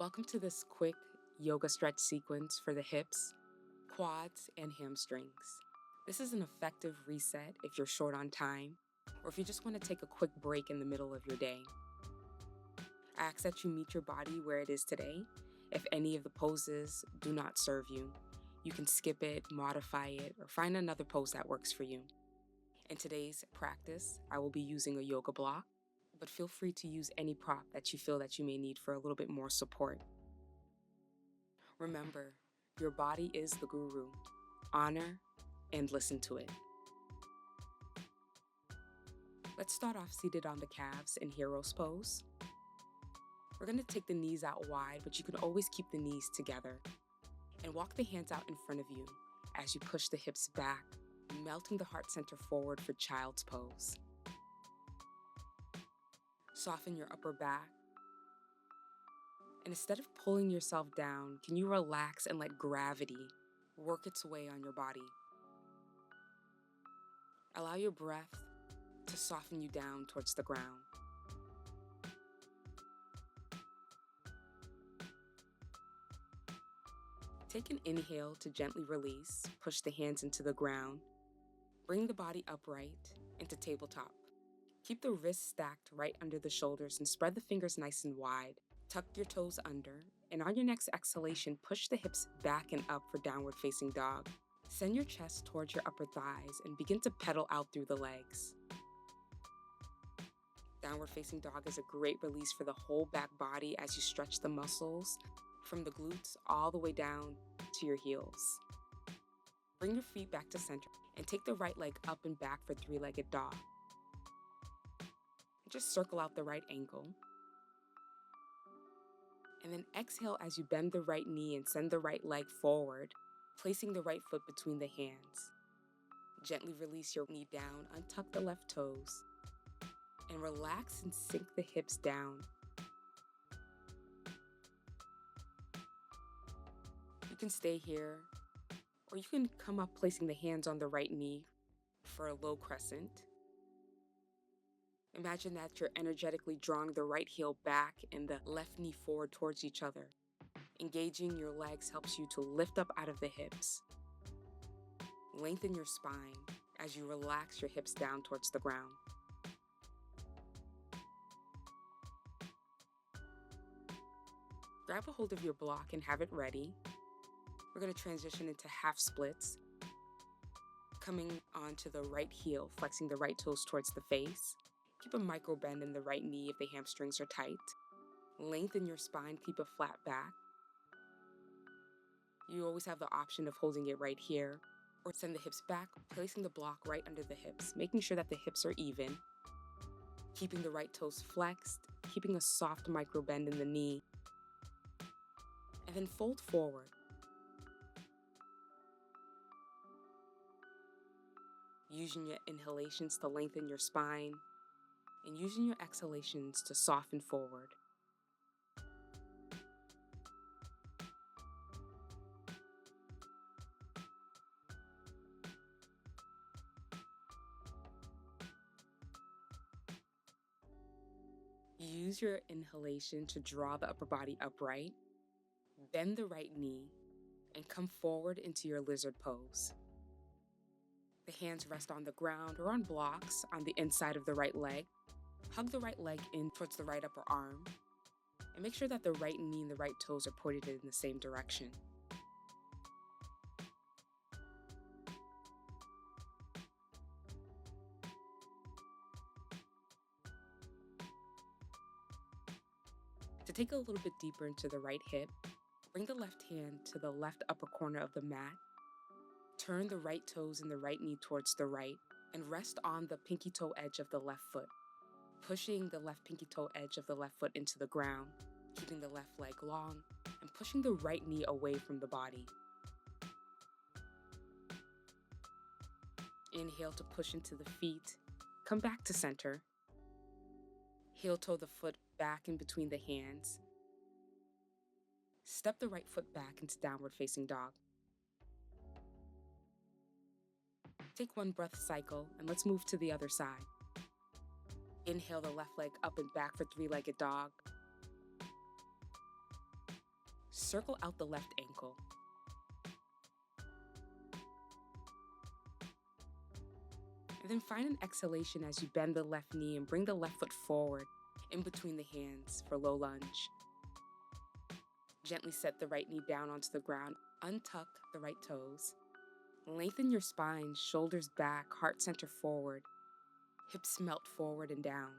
Welcome to this quick yoga stretch sequence for the hips, quads, and hamstrings. This is an effective reset if you're short on time or if you just want to take a quick break in the middle of your day. I ask that you meet your body where it is today. If any of the poses do not serve you, you can skip it, modify it, or find another pose that works for you. In today's practice, I will be using a yoga block, but feel free to use any prop that you feel that you may need for a little bit more support. Remember, your body is the guru. Honor and listen to it. Let's start off seated on the calves in hero's pose. We're going to take the knees out wide, but you can always keep the knees together. And walk the hands out in front of you as you push the hips back, melting the heart center forward for child's pose. Soften your upper back. And instead of pulling yourself down, can you relax and let gravity work its way on your body? Allow your breath to soften you down towards the ground. Take an inhale to gently release, push the hands into the ground. Bring the body upright into tabletop. Keep the wrists stacked right under the shoulders and spread the fingers nice and wide. Tuck your toes under, and on your next exhalation, push the hips back and up for downward facing dog. Send your chest towards your upper thighs and begin to pedal out through the legs. Downward facing dog is a great release for the whole back body as you stretch the muscles from the glutes all the way down to your heels. Bring your feet back to center and take the right leg up and back for three-legged dog. Just circle out the right ankle. And then exhale as you bend the right knee and send the right leg forward, placing the right foot between the hands. Gently release your knee down, untuck the left toes, and relax and sink the hips down. You can stay here, or you can come up placing the hands on the right knee for a low crescent. Imagine that you're energetically drawing the right heel back and the left knee forward towards each other. Engaging your legs helps you to lift up out of the hips. Lengthen your spine as you relax your hips down towards the ground. Grab a hold of your block and have it ready. We're going to transition into half splits. Coming onto the right heel, flexing the right toes towards the face. Keep a micro bend in the right knee if the hamstrings are tight. Lengthen your spine, keep a flat back. You always have the option of holding it right here, or send the hips back, placing the block right under the hips, making sure that the hips are even. Keeping the right toes flexed, keeping a soft micro bend in the knee. And then fold forward. Using your inhalations to lengthen your spine, and using your exhalations to soften forward. Use your inhalation to draw the upper body upright, bend the right knee, and come forward into your lizard pose. The hands rest on the ground or on blocks on the inside of the right leg. Hug the right leg in towards the right upper arm, and make sure that the right knee and the right toes are pointed in the same direction. To take a little bit deeper into the right hip, bring the left hand to the left upper corner of the mat. Turn the right toes and the right knee towards the right, and rest on the pinky toe edge of the left foot. Pushing the left pinky toe edge of the left foot into the ground, keeping the left leg long, and pushing the right knee away from the body. Inhale to push into the feet. Come back to center. Heel toe the foot back in between the hands. Step the right foot back into downward facing dog. Take one breath cycle, and let's move to the other side. Inhale the left leg up and back for three-legged dog. circle out the left ankle. And then find an exhalation as you bend the left knee and bring the left foot forward in between the hands for low lunge. Gently set the right knee down onto the ground. Untuck the right toes. Lengthen your spine, shoulders back, heart center forward. Hips melt forward and down.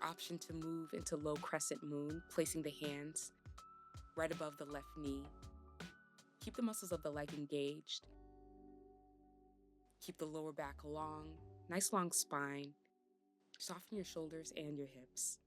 Option to move into low crescent moon, placing the hands right above the left knee. Keep the muscles of the leg engaged. Keep the lower back long, nice long spine. Soften your shoulders and your hips.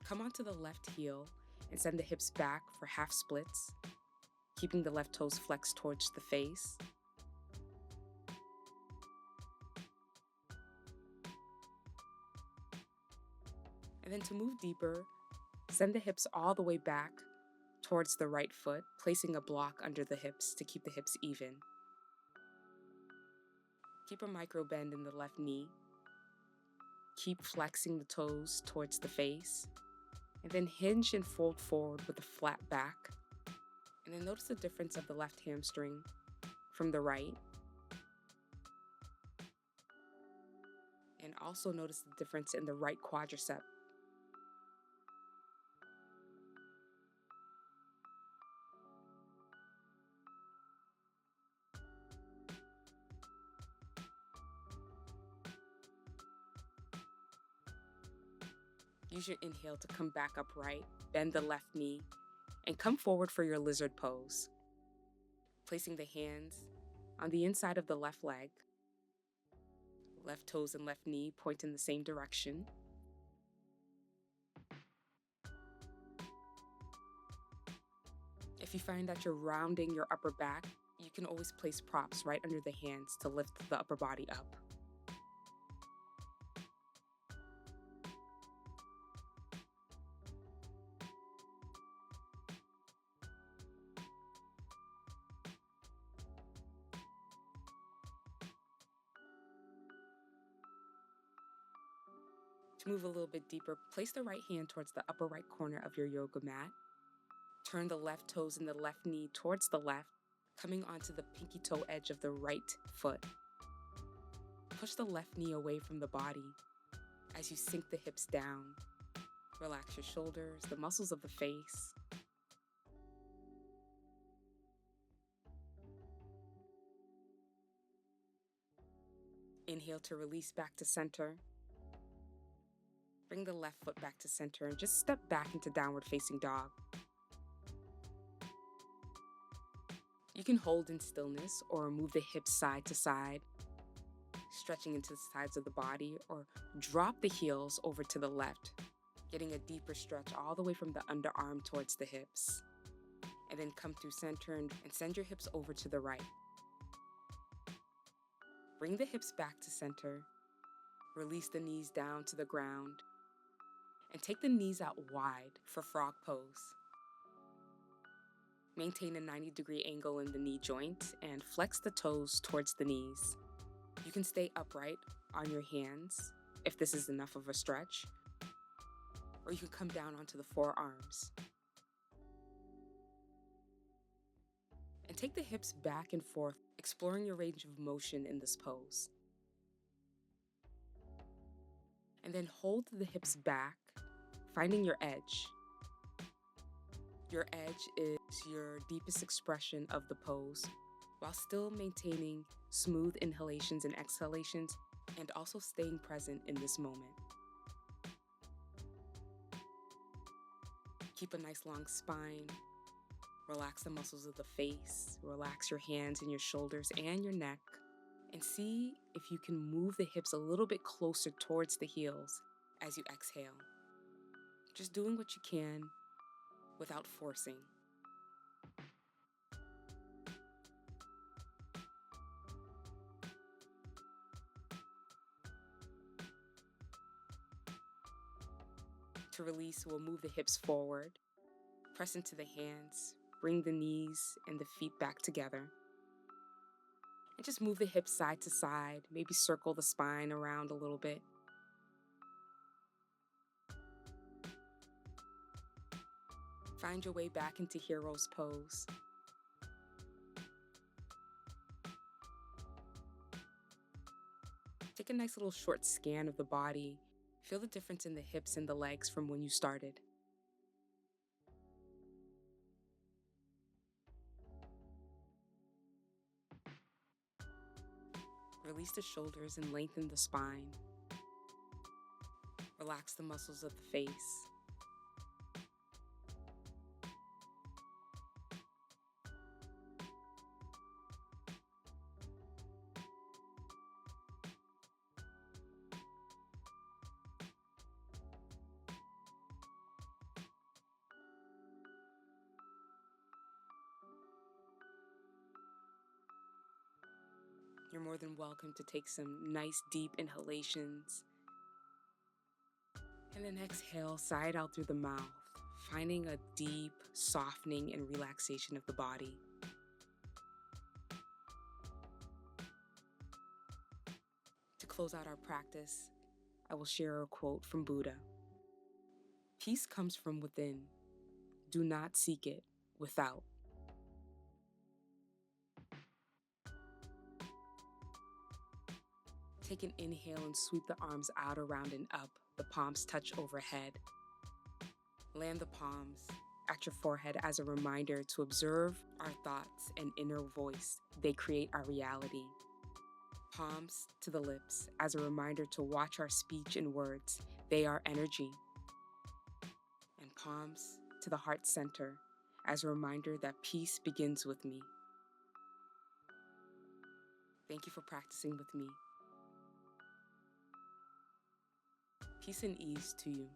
Come onto the left heel and send the hips back for half splits, keeping the left toes flexed towards the face. And then to move deeper, send the hips all the way back towards the right foot, placing a block under the hips to keep the hips even. Keep a micro bend in the left knee. Keep flexing the toes towards the face. And then hinge and fold forward with a flat back. And then notice the difference of the left hamstring from the right. And also notice the difference in the right quadricep. Use your inhale to come back upright, bend the left knee, and come forward for your lizard pose. Placing the hands on the inside of the left leg. Left toes and left knee point in the same direction. If you find that you're rounding your upper back, you can always place props right under the hands to lift the upper body up. To move a little bit deeper, place the right hand towards the upper right corner of your yoga mat. Turn the left toes and the left knee towards the left, coming onto the pinky toe edge of the right foot. Push the left knee away from the body as you sink the hips down. Relax your shoulders, the muscles of the face. Inhale to release back to center. Bring the left foot back to center and just step back into downward facing dog. You can hold in stillness or move the hips side to side, stretching into the sides of the body, or drop the heels over to the left, getting a deeper stretch all the way from the underarm towards the hips. And then come through center and send your hips over to the right. Bring the hips back to center. Release the knees down to the ground. And take the knees out wide for frog pose. Maintain a 90-degree angle in the knee joint and flex the toes towards the knees. You can stay upright on your hands if this is enough of a stretch, or you can come down onto the forearms. And take the hips back and forth, exploring your range of motion in this pose. And then hold the hips back, finding your edge. Your edge is your deepest expression of the pose, while still maintaining smooth inhalations and exhalations, and also staying present in this moment. Keep a nice long spine. Relax the muscles of the face. Relax your hands and your shoulders and your neck. And see if you can move the hips a little bit closer towards the heels as you exhale. Just doing what you can without forcing. To release, we'll move the hips forward, Press into the hands, bring the knees and the feet back together. And just move the hips side to side, maybe circle the spine around a little bit. Find your way back into hero's pose. Take a nice little short scan of the body. Feel the difference in the hips and the legs from when you started. Release the shoulders and lengthen the spine. Relax the muscles of the face. You're more than welcome to take some nice deep inhalations. And then exhale, sigh it out through the mouth, finding a deep softening and relaxation of the body. To close out our practice, I will share a quote from Buddha. Peace comes from within. Do not seek it without. Take an inhale and sweep the arms out, around, and up. The palms touch overhead. Land the palms at your forehead as a reminder to observe our thoughts and inner voice. They create our reality. Palms to the lips as a reminder to watch our speech and words. They are energy. And palms to the heart center as a reminder that peace begins with me. Thank you for practicing with me. Peace and ease to you.